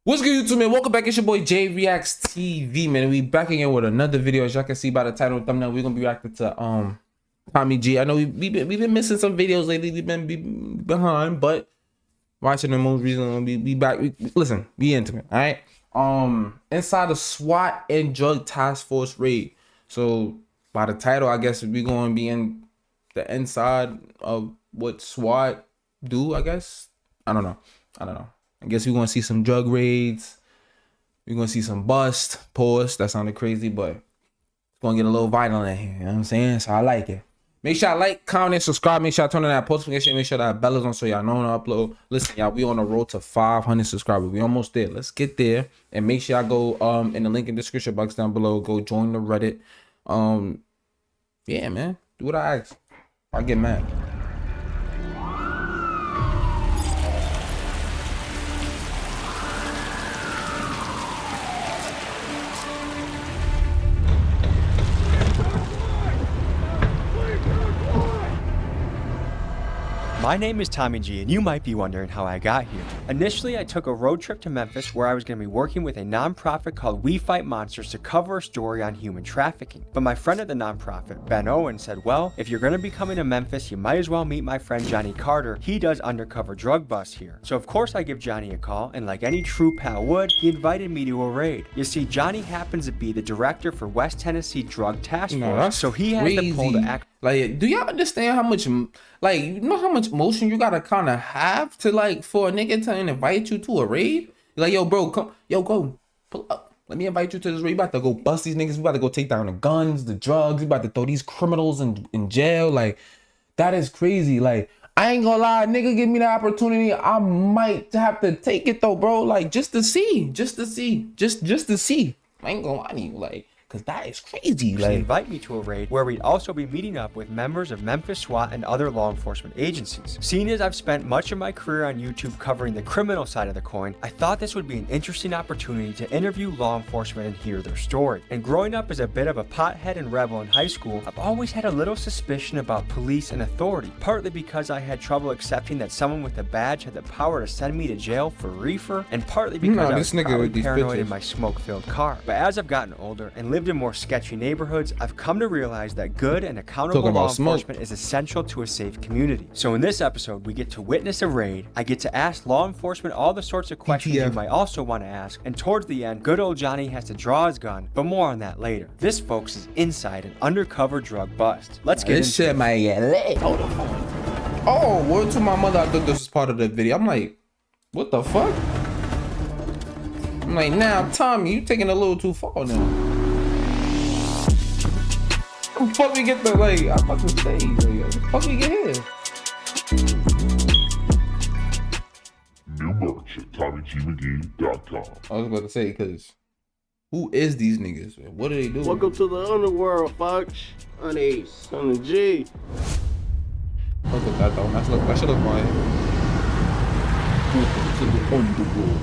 What's good, YouTube, man? Welcome back. It's your boy J Reacts TV, man. We back again with another video. As y'all can see by the title and thumbnail, we're gonna be reacting to Tommy G. I know we've been missing some videos lately. We've been behind, but watching the most recently, we back. Listen, be intimate, all right? Inside the SWAT and Drug Task Force raid. So by the title, I guess we're gonna be in the inside of what SWAT do. I guess I don't know. I guess we're gonna see some drug raids. We're gonna see some bust. Pause. That sounded crazy, but it's gonna get a little violent in here. You know what I'm saying? So I like it. Make sure I like, comment, and subscribe. Make sure I turn on that post notification. Make sure that bell is on so y'all know when I upload. Listen, y'all, we on the road to 500 subscribers. We almost there. Let's get there. And make sure y'all go in the link in the description box down below. Go join the Reddit. Yeah, man. Do what I ask. I get mad. My name is Tommy G, and you might be wondering how I got here. Initially, I took a road trip to Memphis where I was going to be working with a nonprofit called We Fight Monsters to cover a story on human trafficking. But my friend at the nonprofit, Ben Owen, said, well, if you're going to be coming to Memphis, you might as well meet my friend Johnny Carter. He does undercover drug busts here. So of course I give Johnny a call, and like any true pal would, he invited me to a raid. You see, Johnny happens to be the director for West Tennessee Drug Task Force, so he has the pull to act. Like, do y'all understand how much, like, you know how much motion you gotta kind of have to, like, for a nigga to invite you to a raid? Like, yo, bro, come, yo, go, pull up. Let me invite you to this raid. We about to go bust these niggas. We about to go take down the guns, the drugs. We about to throw these criminals in jail. Like, that is crazy. Like, I ain't gonna lie, nigga, give me the opportunity. I might have to take it though, bro. Like, just to see. I ain't gonna lie to you, like. Cause that is crazy. Like, invite me to a raid where we'd also be meeting up with members of Memphis SWAT and other law enforcement agencies. Seeing as I've spent much of my career on YouTube covering the criminal side of the coin, I thought this would be an interesting opportunity to interview law enforcement and hear their story. And growing up as a bit of a pothead and rebel in high school, I've always had a little suspicion about police and authority, partly because I had trouble accepting that someone with a badge had the power to send me to jail for reefer, and partly because I was probably paranoid in my smoke-filled car. But as I've gotten older and lived in more sketchy neighborhoods, I've come to realize that good and accountable law enforcement is essential to a safe community. So in this episode, we get to witness a raid, I get to ask law enforcement all the sorts of questions you might also want to ask, and towards the end, good old Johnny has to draw his gun, but more on that later. This, folks, is inside an undercover drug bust. Let's get this shit might get lit. Oh, word to my mother, I thought this was part of the video. I'm like, what the fuck? I'm like, now, Tommy, you taking a little too far now. How the fuck we get the, like, I'm about to say, like, how the fuck we get here? New merch at TommyGMcGee.com. I was about to say, because who is these niggas, man? What do they do? Welcome to the underworld, folks. On Ace, on the G. Look at that, though. That should look fine. Welcome to the underworld.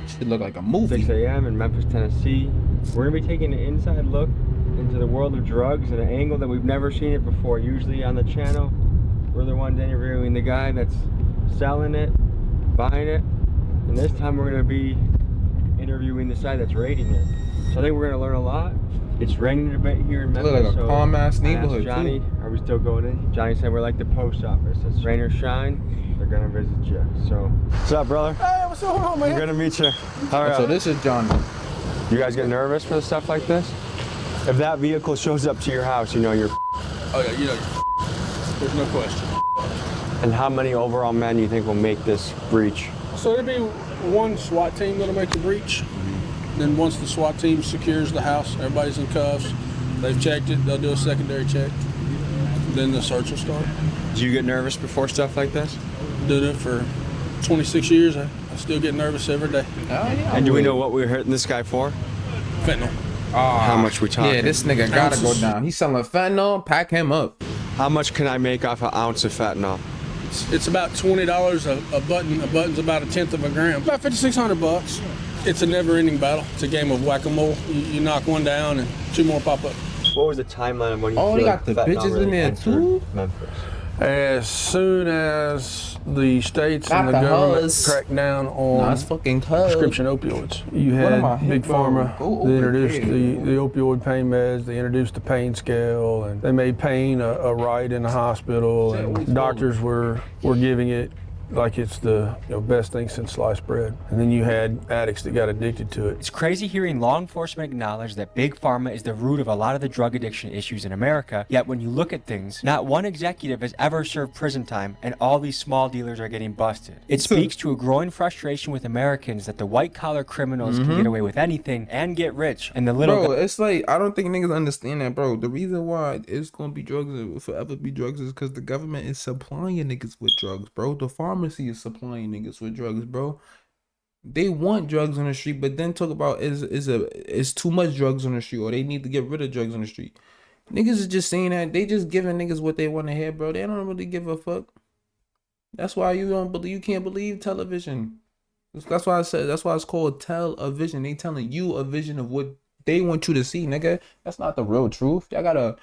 Should look like a movie. 6 a.m. in Memphis, Tennessee. We're gonna be taking an inside look into the world of drugs at an angle that we've never seen it before. Usually on the channel, we're the ones interviewing the guy that's selling it, buying it, and this time we're gonna be interviewing the side that's raiding it. So I think we're gonna learn a lot. It's raining a bit here in Memphis. Look like a calm ass neighborhood. Johnny, too. Are we still going in? Johnny said we're like the post office. It's rain or shine, they're gonna visit you. So, what's up, brother? Hey, what's going on, man? We're gonna meet you. All right. So this is Johnny. You guys get nervous for stuff like this? If that vehicle shows up to your house, you know you're. Oh yeah, you know, there's no question. And how many overall men do you think will make this breach? So there'll be one SWAT team that'll make the breach. Then once the SWAT team secures the house, everybody's in cuffs, they've checked it, they'll do a secondary check. Then the search will start. Do you get nervous before stuff like this? Did it for 26 years. I still get nervous every day. Oh, yeah. And do we know what we're hitting this guy for? Fentanyl. How much we talking? Yeah, this nigga gotta go down. He's selling fentanyl. Pack him up. How much can I make off an ounce of fentanyl? It's about $20 a button. A button's about 1/10 of a gram. About $5,600. It's a never-ending battle. It's a game of whack-a-mole. You knock one down and two more pop up. What was the timeline of when you Oh, feel they like got the fentanyl bitches really in there entered too? Memphis? As soon as the states Not and the the government Huzz. cracked down Nah, on it's fucking cuz. prescription opioids, you What am I had hit, Big bro? Pharma. Go They over introduced there, the opioid pain meds. They introduced the pain scale, and they made pain a right in the hospital. Shit, always And doctors were giving it like it's the best thing since sliced bread. And then you had addicts that got addicted to it. It's crazy hearing law enforcement acknowledge that Big Pharma is the root of a lot of the drug addiction issues in America, yet when you look at things, not one executive has ever served prison time, and all these small dealers are getting busted. It speaks to a growing frustration with Americans that the white-collar criminals can get away with anything and get rich, and the little Bro, it's like, I don't think niggas understand that, bro. The reason why it's gonna be drugs and will forever be drugs is because the government is supplying niggas with drugs, bro. The pharmacy is supplying niggas with drugs, bro. They want drugs on the street, but then talk about is too much drugs on the street, or they need to get rid of drugs on the street. Niggas is just saying that. They just giving niggas what they want to hear, bro. They don't really give a fuck. That's why you can't believe television. That's why I said, that's why it's called television. They telling you a vision of what they want you to see, nigga. That's not the real truth. Y'all gotta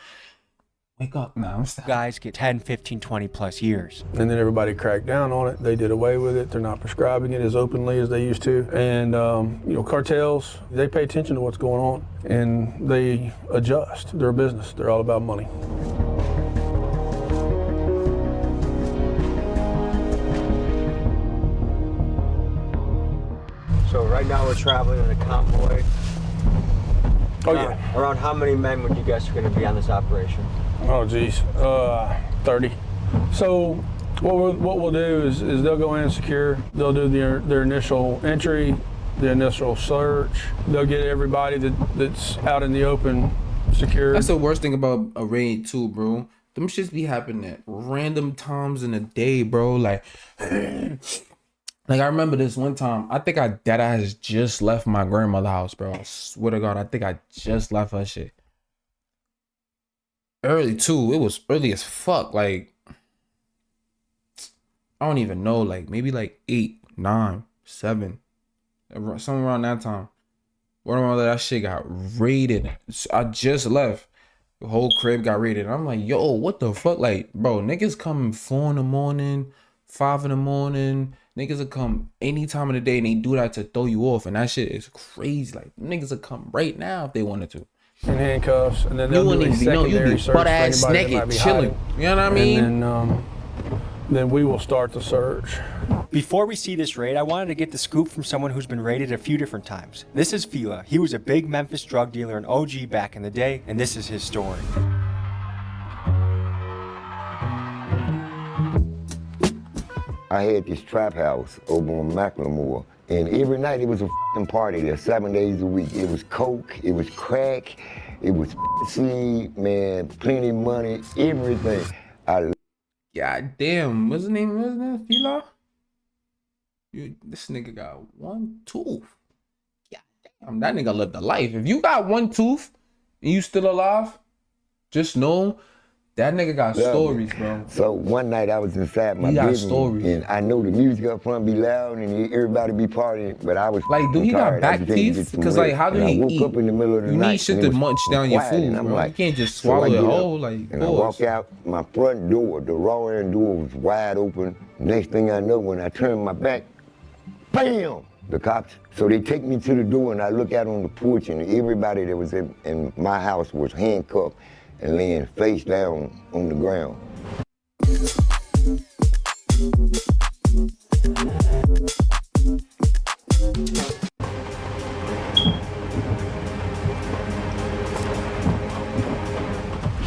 wake up now. guys get 10, 15, 20 plus years. And then everybody cracked down on it. They did away with it. They're not prescribing it as openly as they used to. And, cartels, they pay attention to what's going on and they adjust. They're a business. They're all about money. So right now we're traveling in a convoy. Oh, yeah. Around how many men would you guess are going to be on this operation? Oh, geez. 30. So what we'll do is they'll go in and secure. They'll do their initial entry, the initial search. They'll get everybody that's out in the open secured. That's the worst thing about a raid too, bro. Them shits be happening at random times in the day, bro. Like I remember this one time. I think I deadass just left my grandmother's house, bro. I swear to God, I think I just left her shit. Early too. It was early as fuck. Like, I don't even know. Like, maybe like 8, 9, 7. Somewhere around that time. One of that shit got raided. I just left. The whole crib got raided. I'm like, yo, what the fuck? Like, bro, niggas come 4 in the morning, 5 in the morning. Niggas will come any time of the day and they do that to throw you off. And that shit is crazy. Like, niggas will come right now if they wanted to. In handcuffs, and then You they'll do wouldn't a even know. You secondary be search butt for ass anybody that might naked, be chilling. hiding. You know what I mean? And then we will start the search. Before we see this raid, I wanted to get the scoop from someone who's been raided a few different times. This is Fila. He was a big Memphis drug dealer and OG back in the day, and this is his story. I had this trap house over on Macklemore, and every night it was a f***ing party there, 7 days a week. It was coke, it was crack, it was seed, man, plenty of money, everything. God damn. What's his name? Fila? This nigga got one tooth. God damn. That nigga lived a life. If you got one tooth and you still alive, just know that nigga got stories, bro. So one night I was inside my He got bedroom, stories. and I know the music up front be loud and everybody be partying, but I was Like, do he got tired. I back just had to get teeth? some Because, like, rest. how do And he I woke eat? up in the middle of the You night. need shit and to it was munch down your quiet, food, and I'm bro. like, You can't just so I swallow it get up, whole, like, and I pause. walk out, my front door, the raw end door was wide open. Next thing I know, when I turn my back, bam! The cops. So they take me to the door, and I look out on the porch, and everybody that was in my house was handcuffed and laying face down on the ground.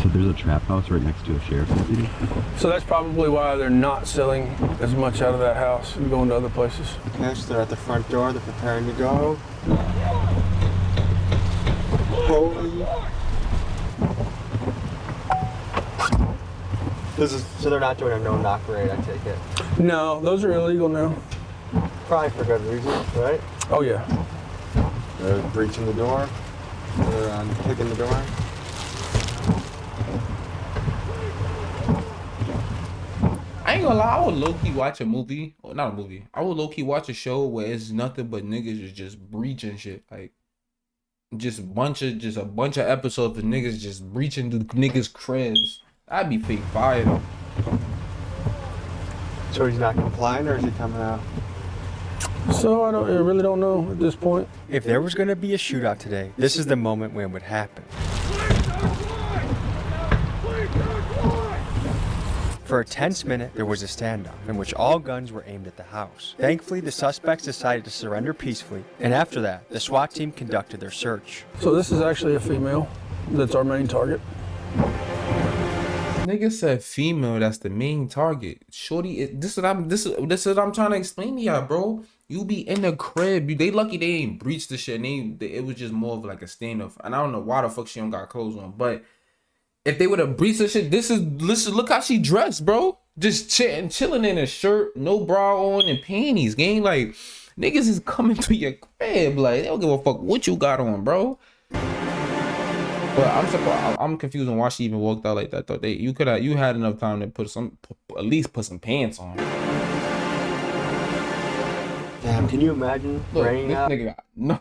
So there's a trap house right next to a sheriff's deputy? So that's probably why they're not selling as much out of that house and going to other places. Okay, so they're at the front door, they're preparing to go. Holy. So they're not doing a no-knock raid, I take it. No, those are illegal now. Probably for good reasons, right? Oh, yeah. They're breaching the door. They're kicking the door. I ain't gonna lie, I would low-key watch a movie, or not a movie. I would low-key watch a show where it's nothing but niggas is just breaching shit. Like, just a bunch of episodes of niggas just breaching the niggas' cribs. That'd be fake fire though. So he's not complying, or is he coming out? So I really don't know at this point. If there was going to be a shootout today, this is the moment when it would happen. For a tense minute, there was a standoff in which all guns were aimed at the house. Thankfully, the suspects decided to surrender peacefully, and after that, the SWAT team conducted their search. So this is actually a female that's our main target. Nigga said female, that's the main target. Shorty, this is what I'm trying to explain to y'all, bro. You be in the crib. They lucky they ain't breached the shit. It was just more of like a standoff. And I don't know why the fuck she don't got clothes on. But if they would have breached the shit, listen, look how she dressed, bro. Just chilling in a shirt, no bra on, and panties. Gang, like niggas is coming to your crib. Like they don't give a fuck what you got on, bro. But I'm surprised. I'm confused on why she even walked out like that. Though you had enough time to at least put some pants on. Damn, can you imagine Look, raining this out? nigga got no.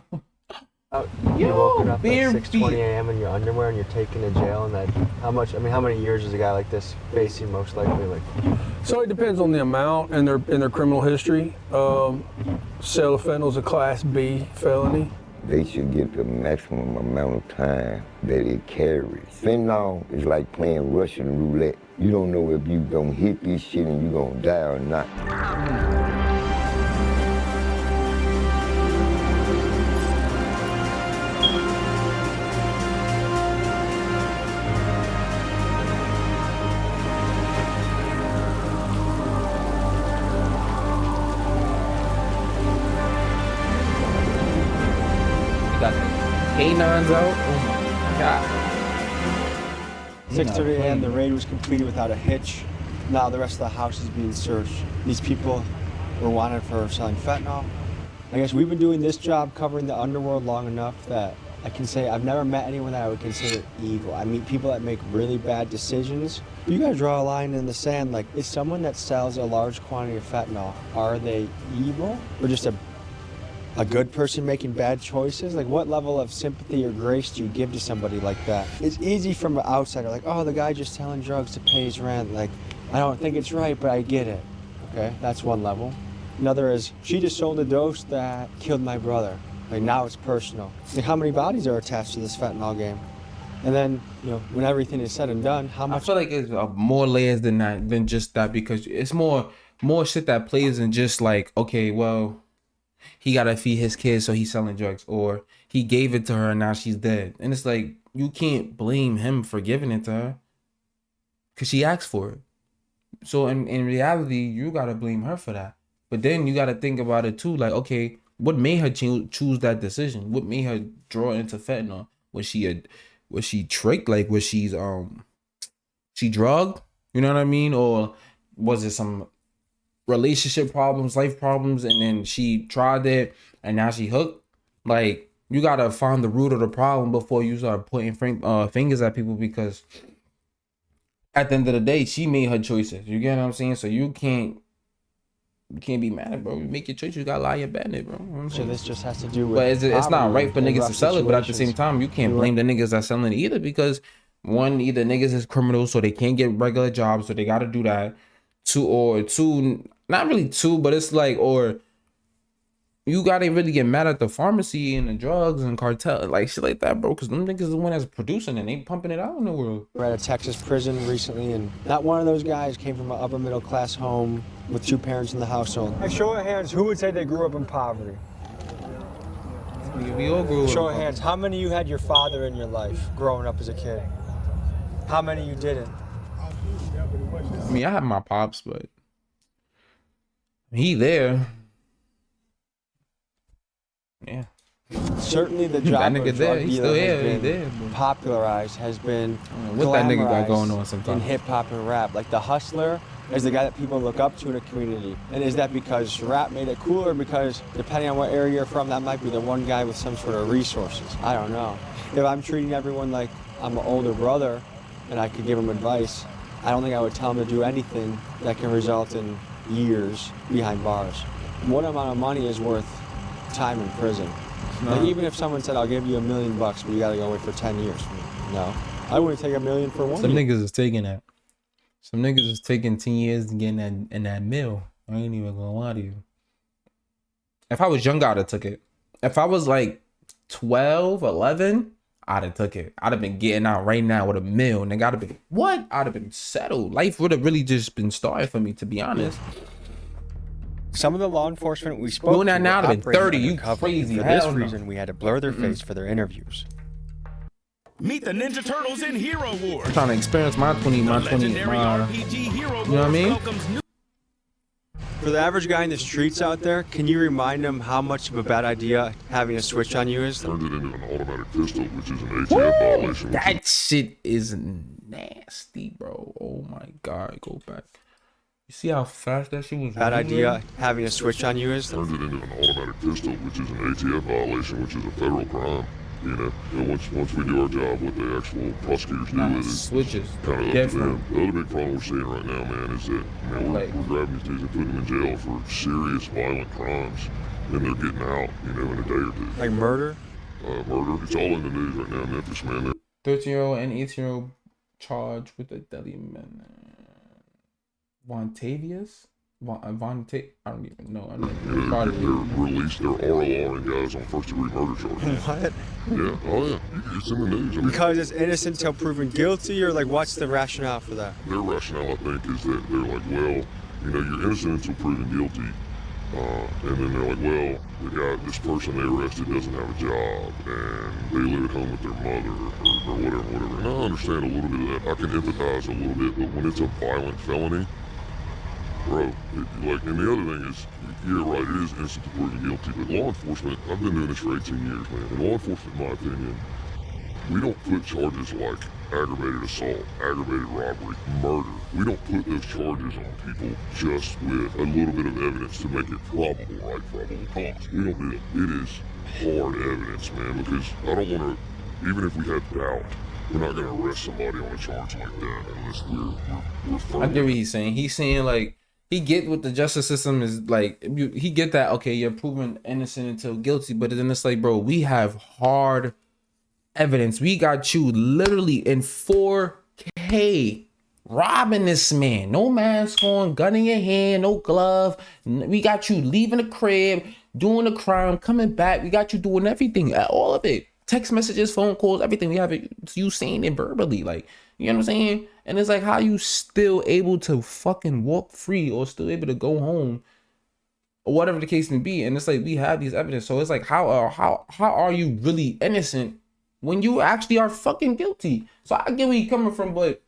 You're woken up at bare 6:20 feet. a.m. in your underwear and you're taken to jail, and that how many years is a guy like this facing most likely? Like, So it depends on the amount and their criminal history. Sale of fentanyl is a Class B felony. They should get the maximum amount of time that it carries. Fentanyl is like playing Russian roulette. You don't know if you gonna hit this shit and you gonna die or not. Got the canines out. Oh my god. 6:30 a.m. the raid was completed without a hitch. Now the rest of the house is being searched. These people were wanted for selling fentanyl. I guess we've been doing this job covering the underworld long enough that I can say I've never met anyone that I would consider evil. I meet people that make really bad decisions. You gotta draw a line in the sand. Like, is someone that sells a large quantity of fentanyl, are they evil or just a good person making bad choices? Like, what level of sympathy or grace do you give to somebody like that? It's easy from an outsider, like, oh, the guy just selling drugs to pay his rent. Like, I don't think it's right, but I get it. Okay, that's one level. Another is, she just sold a dose that killed my brother. Like, now it's personal. Like, how many bodies are attached to this fentanyl game? And then, you know, when everything is said and done, how I much? feel like it's more layers than that, than just that, because it's more shit that plays in just like, okay, well, he gotta feed his kids, so he's selling drugs, or he gave it to her and now she's dead. And it's like, you can't blame him for giving it to her because she asked for it. So in reality, you gotta blame her for that. But then you gotta think about it too, like, okay, what made her choose that decision? What made her draw into fentanyl? Was she tricked? Like, was she drugged? You know what I mean? Or was it some relationship problems, life problems, and then she tried it and now she hooked? Like, you gotta find the root of the problem before you start pointing fingers at people, because at the end of the day, she made her choices. You get what I'm saying? So you can't be mad at, bro. You make your choice, you gotta lie your bad it, bro. You know what I'm So saying? this just has to do with. But it's not right for in niggas rough to sell it, but at the same situations. time, you can't blame the niggas that selling it either, because one, either niggas is criminals, so they can't get regular jobs, so they gotta do that. Two, not really two, but it's like, or you gotta really get mad at the pharmacy and the drugs and cartel, like shit like that, bro, because them niggas is the one that's producing and they pumping it out in the world. We're at a Texas prison recently, and not one of those guys came from an upper middle class home with two parents in the household. Hey, show of hands, who would say they grew up in poverty? We all grew up. Show of hands, how many of you had your father in your life growing up as a kid? How many of you didn't? I mean, I have my pops, but he there. Yeah. Certainly the That job nigga of there, drug he still dealer here, has he been there, bro. popularized, has been What that nigga got glamorized going on sometimes. in hip hop and rap. Like, the hustler is the guy that people look up to in a community. And is that because rap made it cooler? Because depending on what area you're from, that might be the one guy with some sort of resources. I don't know. If I'm treating everyone like I'm an older brother and I could give them advice, I don't think I would tell them to do anything that can result in years behind bars. What amount of money is worth time in prison? Like, even if someone said, I'll give you $1 million, but you gotta go away for 10 years. No, I wouldn't take $1 million for one Some year. niggas is taking that. Some niggas was taking 10 years to get in that mill. I ain't even gonna lie to you. If I was younger, I'd have took it. If I was like 12, 11, I'd have took it. I'd have been getting out right now with a mill. Nigga, I'd have been, what? I'd have been settled. Life would have really just been started for me, to be honest. Some of the law enforcement we spoke Doing that to now, were I'd have been 30. operating You undercover. crazy. For this Hell no. reason, we had to blur their face for their interviews. Meet the Ninja Turtles in Hero Wars. I'm trying to experience my 20, my 20, Legendary my, RPG Hero you know what I Wars mean? welcomes new For the average guy in the streets out there, can you remind him how much of a bad idea having a switch on you is? Turned it into an automatic pistol, which is an ATF violation. That shit is nasty, bro. Oh my God, go back. You see how fast that shit was? Bad moving? idea having a switch on you is? Turned it into an automatic pistol, which is an ATF violation, which is a federal crime. You know, and once we do our job, what the actual prosecutors do Nah, with it is switches. kind of up to Different. them. The other big problem we're seeing right now, man, is that we're grabbing these dudes and putting them in jail for serious violent crimes, and they're getting out, in a day or two. Like murder? Murder. It's all in the news right now in Memphis, man. 13-year-old and 18-year-old charged with a deadly man. Vontavious? I don't even know. They're released. They're RLRing guys on first-degree murder charges. What? Yeah. Oh yeah. It's in the news. I mean, Because it's innocent till proven guilty, or like what's the rationale for that? their rationale, I think, is that they're like, well, you're innocent until proven guilty, and then they're like, well, this person they arrested doesn't have a job, and they live at home with their mother, or whatever. And I understand a little bit of that. I can empathize a little bit, but when it's a violent felony, bro, and the other thing is, you're right, it is innocent to proven guilty, but law enforcement, I've been doing this for 18 years, man, and law enforcement, in my opinion, we don't put charges like aggravated assault, aggravated robbery, murder. We don't put those charges on people just with a little bit of evidence to make it probable, right? Probable cause. We don't do that. It is hard evidence, man, because I don't want to, even if we had doubt, we're not going to arrest somebody on a charge like that unless we're firm. I get what he's saying. He's saying like, he get what the justice system is like. He get that, okay, you're proven innocent until guilty, but then it's like, bro, we have hard evidence. We got you literally in 4K robbing this man. No mask on, gun in your hand, no glove. We got you leaving the crib, doing the crime, coming back. We got you doing everything, all of it. Text messages, phone calls, everything. We have it, you saying it verbally, like, you know what I'm saying? And it's like, how you still able to fucking walk free or still able to go home or whatever the case may be? And it's like, we have these evidence. So it's like, how are you really innocent when you actually are fucking guilty? So I get where you coming from, but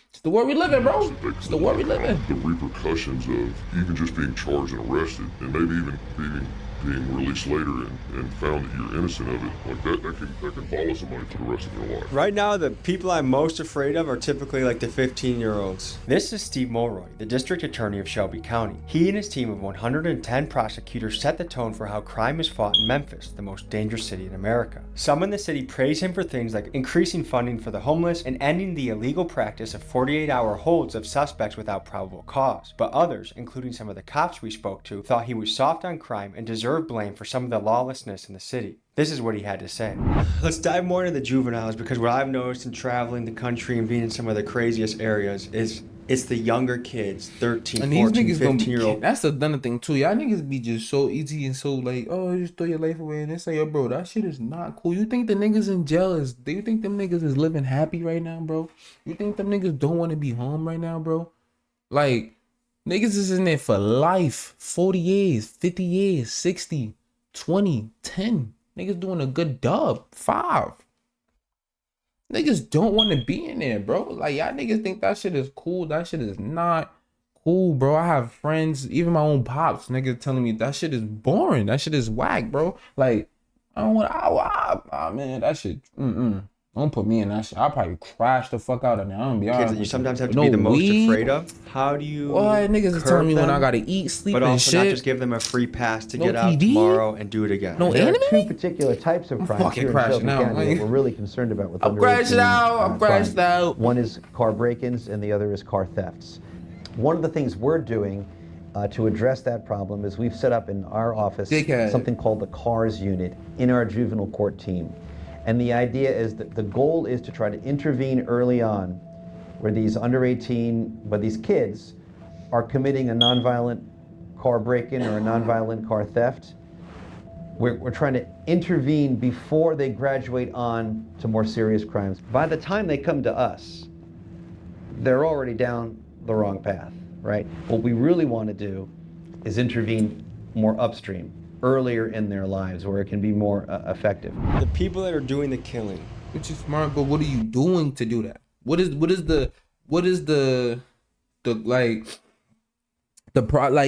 it's the world we live in, bro. It's the world we live in. The repercussions of even just being charged and arrested, and maybe even being released later and found that you're innocent of it, like that can follow somebody for the rest of their life. Right now, the people I'm most afraid of are typically like the 15-year-olds. This is Steve Mulroy, the district attorney of Shelby County. He and his team of 110 prosecutors set the tone for how crime is fought in Memphis, the most dangerous city in America. Some in the city praise him for things like increasing funding for the homeless and ending the illegal practice of 48-hour holds of suspects without probable cause. But others, including some of the cops we spoke to, thought he was soft on crime and deserved blame for some of the lawlessness in the city. This is what he had to say. Let's dive more into the juveniles, because what I've noticed in traveling the country and being in some of the craziest areas is it's the younger kids, 13, And these 14, niggas gonna 15-year-old. that's another thing too. Y'all niggas be just so easy and so like, oh, just throw your life away. And they say, yo, bro, that shit is not cool. You think the niggas in jail do you think them niggas is living happy right now, bro? You think them niggas don't want to be home right now, bro? Like, niggas is in there for life. 40 years, 50 years, 60, 20, 10. Niggas doing a good dub. 5. Niggas don't want to be in there, bro. Like, y'all niggas think that shit is cool. That shit is not cool, bro. I have friends, even my own pops, niggas telling me that shit is boring. That shit is whack, bro. Like, I don't want, man, that shit, don't put me in that shit. I'll probably crash the fuck out of there. I'm gonna be honest. Kids that you sometimes have to No be the most weed. afraid of. How do you What niggas is telling me when I curb gotta them, eat, sleep, but and also not shit? just give them a free pass to No get out TV? tomorrow and do it again? No There are two anime? particular types of crimes fucking here in crashing Shelby out, County man. that we're really concerned about with I'm underage crashing out. I'm crime. crashed out. One is car break-ins and the other is car thefts. One of the things we're doing to address that problem is we've set up in our office Dickhead. something called the CARS unit in our juvenile court team. And the idea is that the goal is to try to intervene early on where these under 18, but these kids are committing a nonviolent car break-in or a nonviolent car theft. We're trying to intervene before they graduate on to more serious crimes. By the time they come to us, they're already down the wrong path, right? What we really want to do is intervene more upstream, earlier in their lives, where it can be more effective. The people that are doing the killing. Which is smart, but what are you doing to do that? What is the like,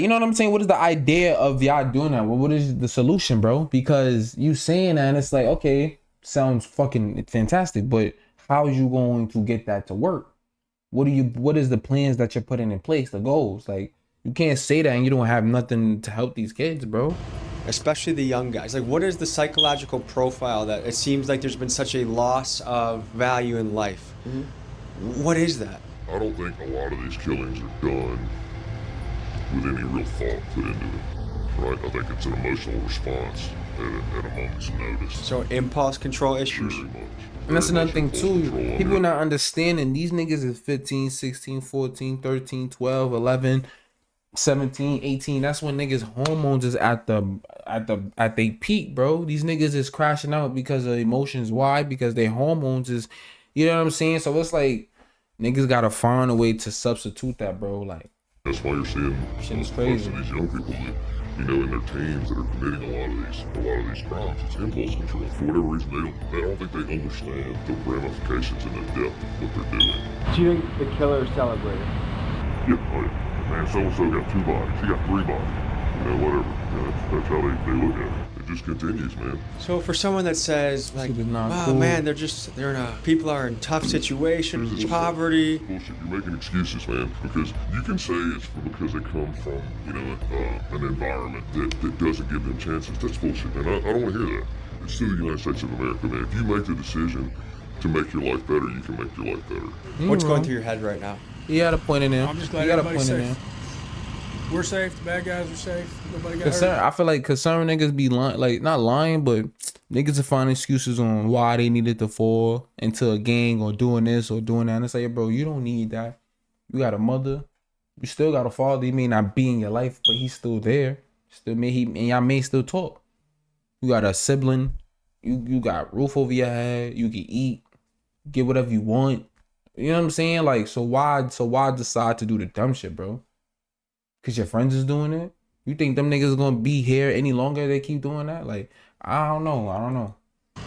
you know what I'm saying? What is the idea of y'all doing that? Well, what is the solution, bro? Because you saying that and it's like, okay, sounds fucking fantastic, but how are you going to get that to work? What is the plans that you're putting in place, the goals? Like, you can't say that and you don't have nothing to help these kids, bro. Especially the young guys. Like, what is the psychological profile that it seems like there's been such a loss of value in life? Mm-hmm. What is that? I don't think a lot of these killings are done with any real thought put into it, right? I think it's an emotional response at a moment's notice. So impulse control issues? Very much. And that's Very another much thing impulse too. control. People are not understanding these niggas is 15, 16, 14, 13, 12, 11, 17, 18. That's when niggas hormones is at they peak, bro. These niggas is crashing out because of emotions. Why? Because their hormones is, you know what I'm saying? So it's like niggas gotta find a way to substitute that, bro. Like, that's why you're seeing shit is most crazy. of these young people that, you know, in their teens that are committing a lot of these crimes. It's impulse control. For whatever reason, I don't think they understand the ramifications and the depth of what they're doing. Do you think the killer celebrated? Yeah, oh yeah. Man, so-and-so got 2 bodies. He got 3 bodies. You know, whatever. You know, that's how they look at it. It just continues, man. So for someone that says, like, Shit is not wow, cool. man, people are in tough situations, poverty. Bullshit. You're making excuses, man, because you can say it's because they come from, you know, an environment that doesn't give them chances. That's bullshit, man. I don't want to hear that. It's still the United States of America, man. If you make the decision to make your life better, you can make your life better. What's going through your head right now? You got a point in there. I'm just glad you got a everybody's point in safe. We're safe. The bad guys are safe. Nobody got Concern, hurt. I feel like concerned niggas be lying, like not lying, but niggas will find excuses on why they needed to fall into a gang or doing this or doing that. And it's like, bro, you don't need that. You got a mother. You still got a father. He may not be in your life, but he's still there. And y'all may still talk. You got a sibling. You got roof over your head. You can eat, get whatever you want. You know what I'm saying? Like, so why decide to do the dumb shit, bro? Cause your friends is doing it? You think them niggas gonna be here any longer if they keep doing that? Like, I don't know.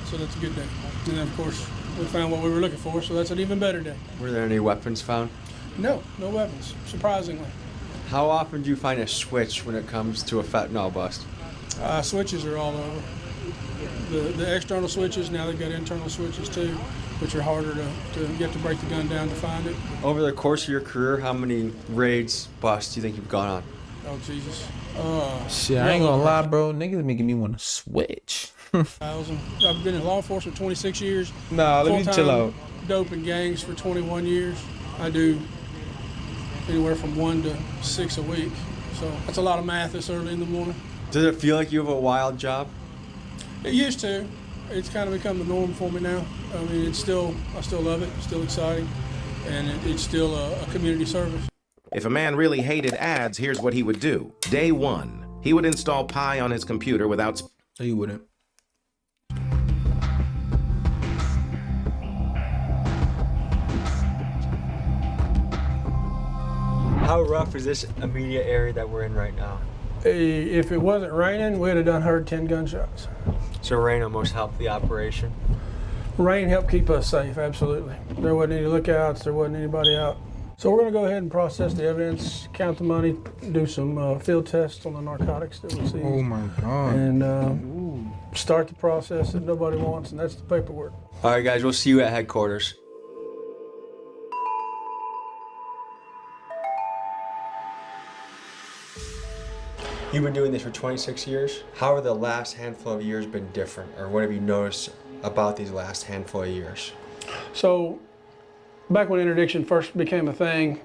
So that's a good day. And then, of course, we found what we were looking for, so that's an even better day. Were there any weapons found? No weapons, surprisingly. How often do you find a switch when it comes to a fentanyl bust? Switches are all over. The external switches, now they've got internal switches too, which are harder to you have to break the gun down to find it. Over the course of your career, how many raids, busts do you think you've gone on? Oh, Jesus. Shit, I ain't gonna lie, bro. Niggas making me wanna switch. 1,000. I've been in law enforcement 26 years. Nah, let me chill out. Dope and gangs for 21 years. I do anywhere from 1 to 6 a week. So that's a lot of math this early in the morning. Does it feel like you have a wild job? It used to. It's kind of become the norm for me now. I mean, I still love it. It's still exciting. And it's still a community service. If a man really hated ads, here's what he would do. Day 1, he would install Pi on his computer without... No, you wouldn't. How rough is this immediate area that we're in right now? If it wasn't raining, we'd have heard 10 gunshots. So rain almost helped the operation? Rain helped keep us safe, absolutely. There wasn't any lookouts, there wasn't anybody out. So we're going to go ahead and process the evidence, count the money, do some field tests on the narcotics that we see. Oh my God. And start the process that nobody wants, and that's the paperwork. All right, guys, we'll see you at headquarters. You've been doing this for 26 years. How have the last handful of years been different, or what have you noticed about these last handful of years? So, back when interdiction first became a thing,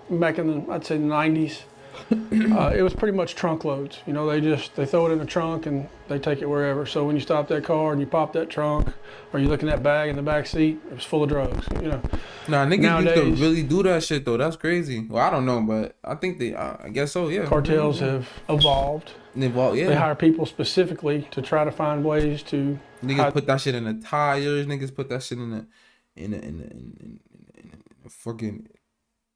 back in I'd say the 90s, It was pretty much trunk loads. You know, they throw it in the trunk and they take it wherever. So when you stop that car and you pop that trunk, or you look in that bag in the back seat, it was full of drugs. You know. Nah, niggas Nowadays, used to really do that shit though. That's crazy. Well, I don't know, but I think they. I guess so. Yeah. Cartels have evolved. Yeah. They hire people specifically to try to find ways to. Niggas put that shit in the tires. Niggas put that shit in the fucking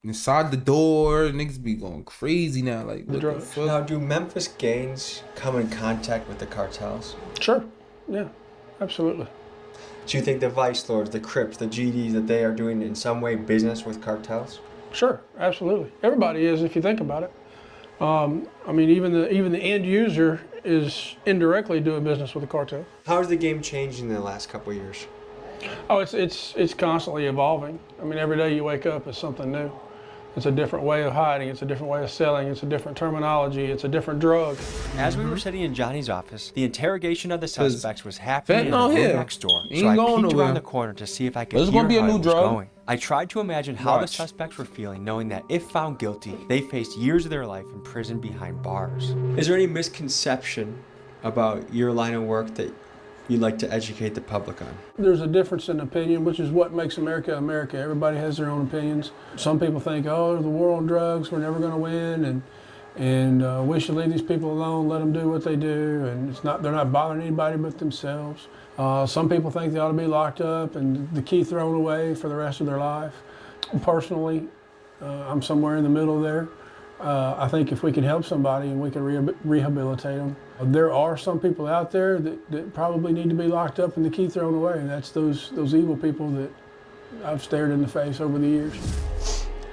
inside the door. Niggas be going crazy now. Like what the fuck? Now, do Memphis gangs come in contact with the cartels? Sure. Yeah. Absolutely. Do you think the Vice Lords, the Crips, the GDs, that they are doing in some way business with cartels? Sure. Absolutely. Everybody is, if you think about it. I mean, even the end user is indirectly doing business with the cartel. How has the game changed in the last couple of years? Oh, it's constantly evolving. I mean, every day you wake up, it's something new. It's a different way of hiding. It's a different way of selling. It's a different terminology. It's a different drug. As we were sitting in Johnny's office, the interrogation of the suspects was happening in the fentanyl room here. next door. Ain't So I going peeked nowhere. around the corner to see if I could There's hear gonna be a how new it was drug. going. I tried to imagine how the Watch. suspects were feeling, knowing that if found guilty, they faced years of their life in prison behind bars. Is there any misconception about your line of work that you'd like to educate the public on? There's a difference in opinion, which is what makes America America. Everybody has their own opinions. Some people think, oh, the war on drugs, we're never going to win, and we should leave these people alone, let them do what they do, and they're not bothering anybody but themselves. Some people think they ought to be locked up and the key thrown away for the rest of their life. Personally, I'm somewhere in the middle there. I think if we can help somebody and we can rehabilitate them, there are some people out there that probably need to be locked up and the key thrown away, and that's those evil people that I've stared in the face over the years.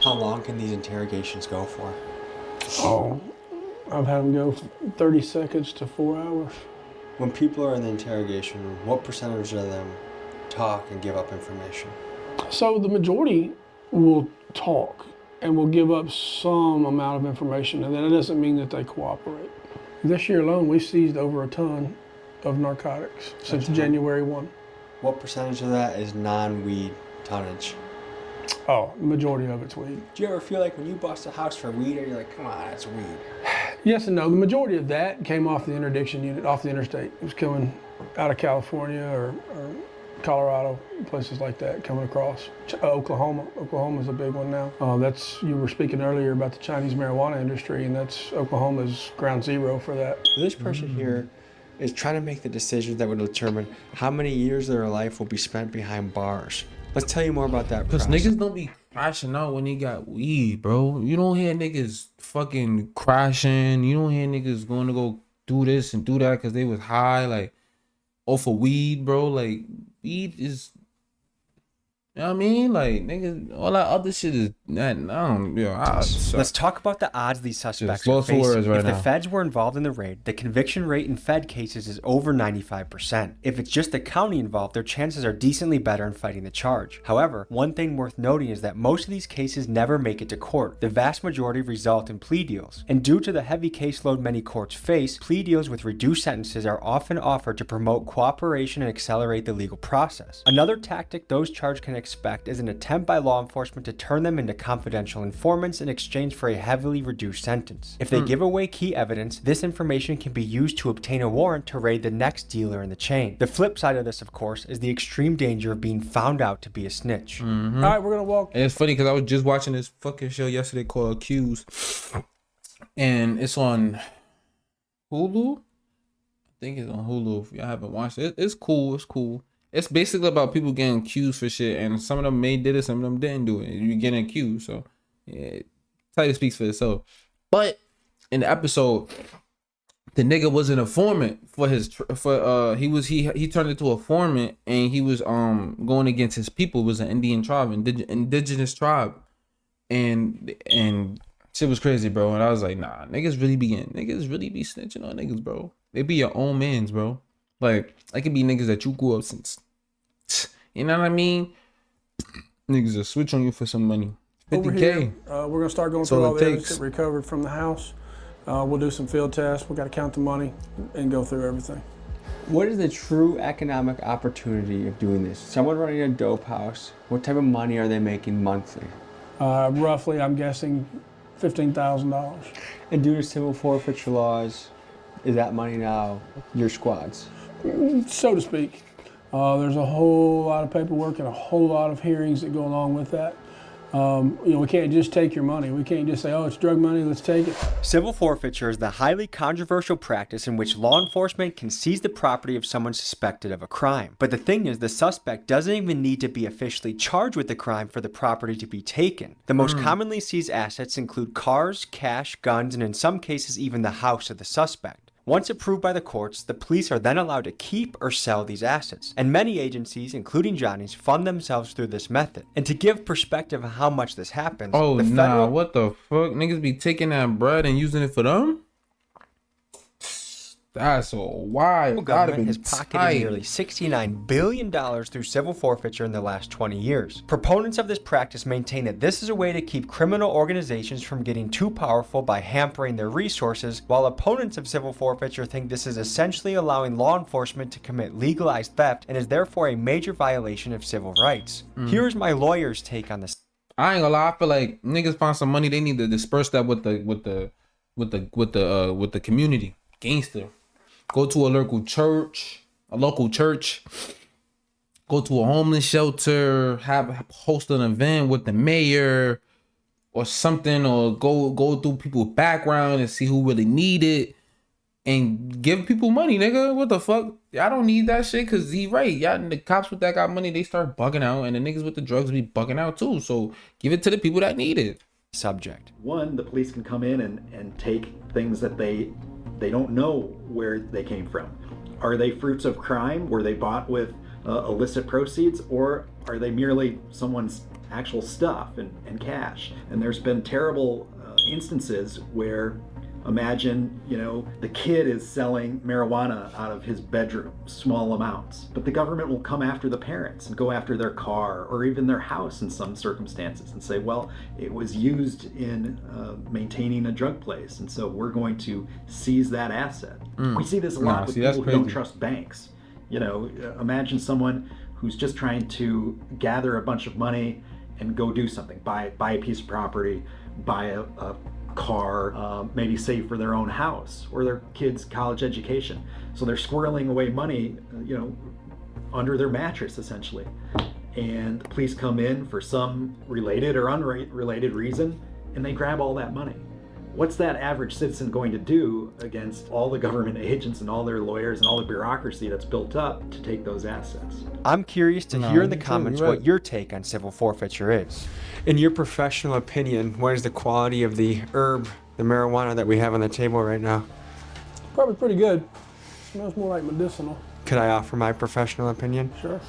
How long can these interrogations go for? Oh, I've had them go 30 seconds to 4 hours. When people are in the interrogation room, what percentage of them talk and give up information? So the majority will talk and will give up some amount of information, and that doesn't mean that they cooperate. This year alone, we've seized over a ton of narcotics since January 1. What percentage of that is non-weed tonnage? Oh, the majority of it's weed. Do you ever feel like when you bust a house for weed, you're like, come on, that's weed? Yes and no. The majority of that came off the interdiction unit, off the interstate. It was coming out of California or Colorado, places like that, coming across. Oklahoma. Oklahoma's a big one now. You were speaking earlier about the Chinese marijuana industry, and Oklahoma's ground zero for that. This person here is trying to make the decisions that would determine how many years of their life will be spent behind bars. Let's tell you more about that Cause process. niggas don't be crashing out when they got weed, bro. You don't hear niggas fucking crashing. You don't hear niggas going to go do this and do that because they was high, like off of weed, bro. Like weed is, you know what I mean? Like niggas, all that other shit is Let's talk about the odds these suspects Just are lost for words facing. right If the now. feds were involved in the raid, the conviction rate in fed cases is over 95%. If it's just the county involved, their chances are decently better in fighting the charge. However, one thing worth noting is that most of these cases never make it to court. The vast majority result in plea deals. And due to the heavy caseload many courts face, plea deals with reduced sentences are often offered to promote cooperation and accelerate the legal process. Another tactic those charged can expect is an attempt by law enforcement to turn them into confidential informants in exchange for a heavily reduced sentence. If they give away key evidence, this information can be used to obtain a warrant to raid the next dealer in the chain. The flip side of this, of course, is the extreme danger of being found out to be a snitch. All right, we're gonna walk. And it's funny because I was just watching this fucking show yesterday called Accused, and it's on Hulu. I think it's on Hulu. If y'all haven't watched it, it's cool. It's cool. It's basically about people getting accused for shit, and some of them did it, some of them didn't do it. You're getting accused, so yeah, title speaks for itself. But in the episode, the nigga was an informant for he turned into a informant, and he was going against his people. It was an Indian tribe, indigenous tribe, and shit was crazy, bro. And I was like, nah, niggas really be snitching on niggas, bro. They be your own mans, bro. Like, it could be niggas that you grew up since. You know what I mean? Niggas will switch on you for some money. 50K. Over here, we're going to start going That's through all all it the evidence takes. that recovered from the house. We'll do some field tests. We got to count the money and go through everything. What is the true economic opportunity of doing this? Someone running a dope house, what type of money are they making monthly? Roughly, I'm guessing $15,000. And due to civil forfeiture laws, is that money now your squad's? So to speak. There's a whole lot of paperwork and a whole lot of hearings that go along with that. We can't just take your money. We can't just say, oh, it's drug money, let's take it. Civil forfeiture is the highly controversial practice in which law enforcement can seize the property of someone suspected of a crime. But the thing is, the suspect doesn't even need to be officially charged with the crime for the property to be taken. The most commonly seized assets include cars, cash, guns, and in some cases even the house of the suspect. Once approved by the courts, the police are then allowed to keep or sell these assets. And many agencies, including Johnny's, fund themselves through this method. And to give perspective of how much this happens, Oh, the federal... what the fuck? Niggas be taking that bread and using it for them? That's so wild. The government has pocketed nearly $69 billion through civil forfeiture in the last 20 years. Proponents of this practice maintain that this is a way to keep criminal organizations from getting too powerful by hampering their resources, while opponents of civil forfeiture think this is essentially allowing law enforcement to commit legalized theft and is therefore a major violation of civil rights. Here's my lawyer's take on this. I ain't gonna lie, I feel like niggas find some money, they need to disperse that with the community. Gangster. Go to a local church, go to a homeless shelter, host an event with the mayor or something, or go through people's background and see who really need it and give people money, nigga. What the fuck? I don't need that shit, cause he right. Y'all, the cops with that got money, they start bugging out, and the niggas with the drugs be bugging out too. So give it to the people that need it. Subject. One, the police can come in and take things that they don't know where they came from. Are they fruits of crime? Were they bought with illicit proceeds, or are they merely someone's actual stuff and cash? And there's been terrible instances where, imagine, the kid is selling marijuana out of his bedroom, small amounts, but the government will come after the parents and go after their car or even their house in some circumstances and say, well, it was used in maintaining a drug place, and so we're going to seize that asset. We see this a lot with people who don't trust banks. Imagine someone who's just trying to gather a bunch of money and go do something, buy a piece of property, buy a car, maybe save for their own house or their kids' college education. So they're squirreling away money, under their mattress essentially. And the police come in for some related or unrelated reason, and they grab all that money. What's that average citizen going to do against all the government agents and all their lawyers and all the bureaucracy that's built up to take those assets? I'm curious to hear in the comments what your take on civil forfeiture is. In your professional opinion, what is the quality of the herb, the marijuana that we have on the table right now? Probably pretty good. Smells more like medicinal. Could I offer my professional opinion? Sure.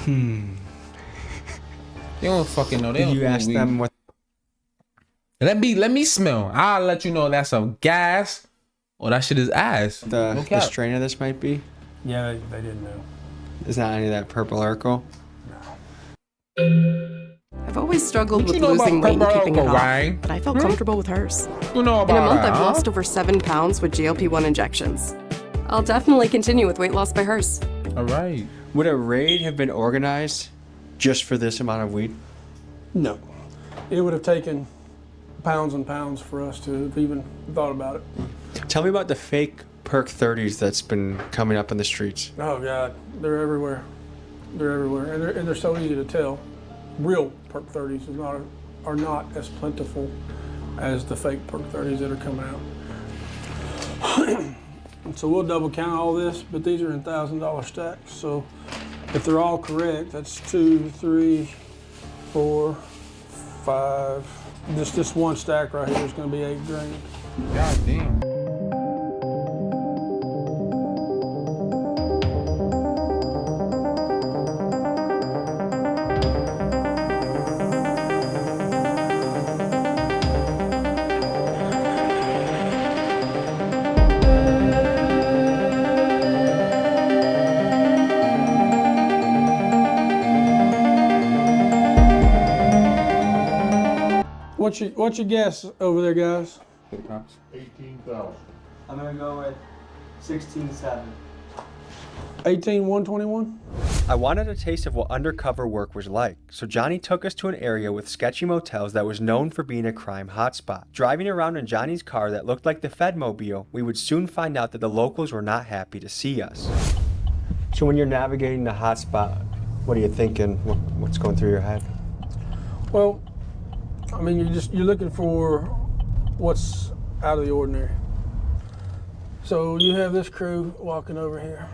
They don't fucking know. They don't You ask them what. Let me smell. I'll let you know that's some gas or that shit is ass. The strain of this might be? Yeah, they didn't know. Is not any of that purple Urkel? I've always struggled with losing weight and keeping it off, but I felt comfortable with hers. You know about In a month, that, I've lost over 7 pounds with GLP-1 injections. I'll definitely continue with weight loss by hers. All right. Would a raid have been organized just for this amount of weed? No. It would have taken pounds and pounds for us to have even thought about it. Tell me about the fake Perk 30s that's been coming up in the streets. Oh God, they're everywhere. They're everywhere, and they're so easy to tell. Real Perk 30s are not as plentiful as the fake Perk 30s that are coming out. So we'll double count all this, but these are in $1,000 stacks. So if they're all correct, that's 2, 3, 4, 5. This one stack right here is going to be $8 grand. God damn. What's your guess over there, guys? 18,000. I'm gonna go with 16.7. 18,121? I wanted a taste of what undercover work was like, so Johnny took us to an area with sketchy motels that was known for being a crime hotspot. Driving around in Johnny's car that looked like the Fedmobile, we would soon find out that the locals were not happy to see us. So when you're navigating the hotspot, what are you thinking? What's going through your head? Well, I mean, you're looking for what's out of the ordinary. So you have this crew walking over here.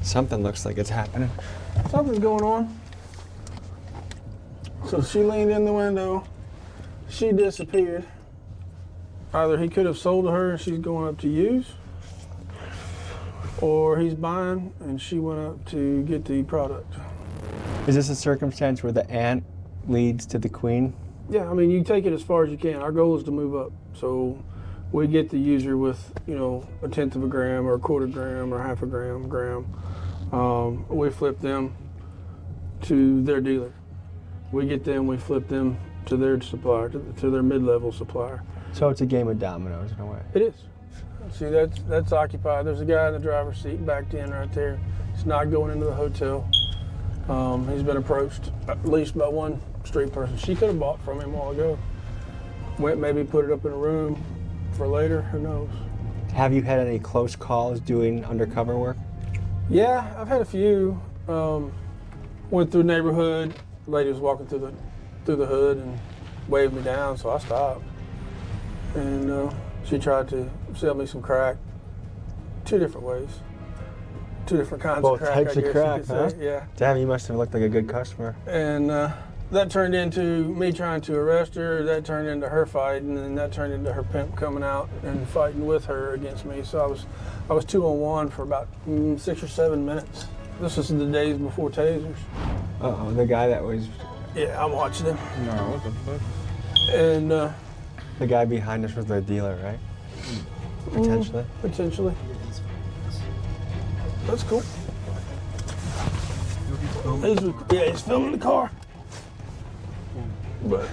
Something looks like it's happening. Something's going on. So she leaned in the window. She disappeared. Either he could have sold to her and she's going up to use, or he's buying and she went up to get the product. Is this a circumstance where the ant leads to the queen? Yeah, I mean, you take it as far as you can. Our goal is to move up. So we get the user with, you know, 1/10 of a gram or 1/4 gram or 1/2 gram. We flip them to their dealer. We get them, we flip them to their supplier, to their mid-level supplier. So it's a game of dominoes in a way. It is. See, that's occupied. There's a guy in the driver's seat backed in right there. He's not going into the hotel. He's been approached at least by one street person. She could have bought from him a while ago. Went maybe put it up in a room for later, who knows. Have you had any close calls doing undercover work? Yeah, I've had a few. Went through a neighborhood. Lady was walking through the hood and waved me down, so I stopped. And she tried to sell me some crack. 2 different ways. 2 different kinds Both of crack. types I of guess crack, you could huh? say. Yeah. Damn, you must have looked like a good customer. And that turned into me trying to arrest her. That turned into her fighting, and then that turned into her pimp coming out and fighting with her against me. So I was 2-on-1 for about 6 or 7 minutes. This was the days before tasers. Uh-oh, the guy that was... Yeah, I'm watching him. No, what the fuck? And the guy behind us was their dealer, right? Potentially. Potentially. That's cool. He's filming the car. But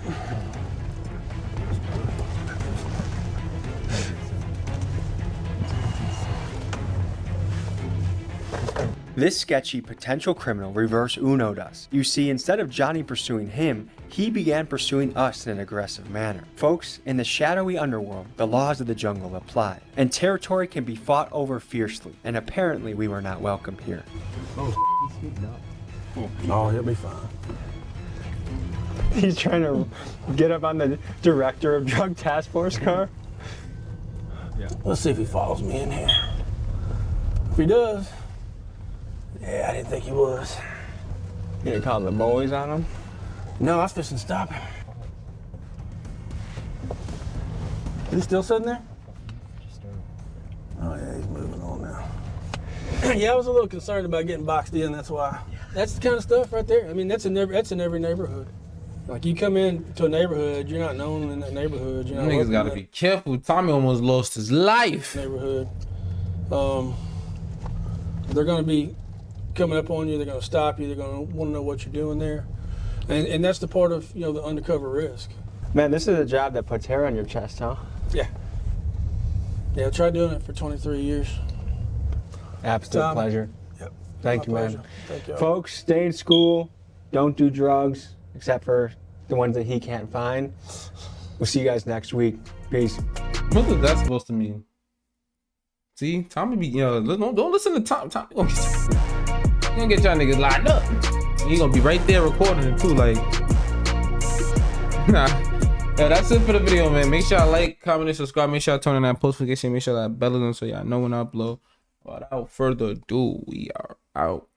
This sketchy potential criminal reverse Uno'd us. You see, instead of Johnny pursuing him, he began pursuing us in an aggressive manner. Folks, in the shadowy underworld, the laws of the jungle apply, and territory can be fought over fiercely, and apparently we were not welcome here. oh, he'll be fine. He's trying to get up on the director of Drug Task Force car? Yeah. Let's see if he follows me in here. If he does, yeah, I didn't think he was. You didn't call the boys on him? No, I was fixing to stop him. Is he still sitting there? Oh yeah, he's moving on now. Yeah, I was a little concerned about getting boxed in, that's why. That's the kind of stuff right there. I mean, that's in every neighborhood. Like, you come into a neighborhood, you're not known in that neighborhood. You're not Niggas gotta be careful. Tommy almost lost his life. Neighborhood. They're gonna be coming up on you. They're gonna stop you. They're gonna want to know what you're doing there, and that's the part of, you know, the undercover risk. Man, this is a job that puts hair on your chest, huh? Yeah. Yeah, I tried doing it for 23 years. Absolute pleasure. Yep. Thank you, man. Pleasure. Thank you. Folks, stay in school. Don't do drugs, except for the ones that he can't find. We'll see you guys next week. Peace. What is that supposed to mean? See, Tommy be, you know, don't listen to Tommy. Tommy gonna get y'all niggas locked up. He gonna be right there recording it too, like. Nah. Yeah, that's it for the video, man. Make sure y'all like, comment, and subscribe. Make sure y'all turn on that post notification. Make sure that bell is on so y'all know when I upload. Without further ado, we are out.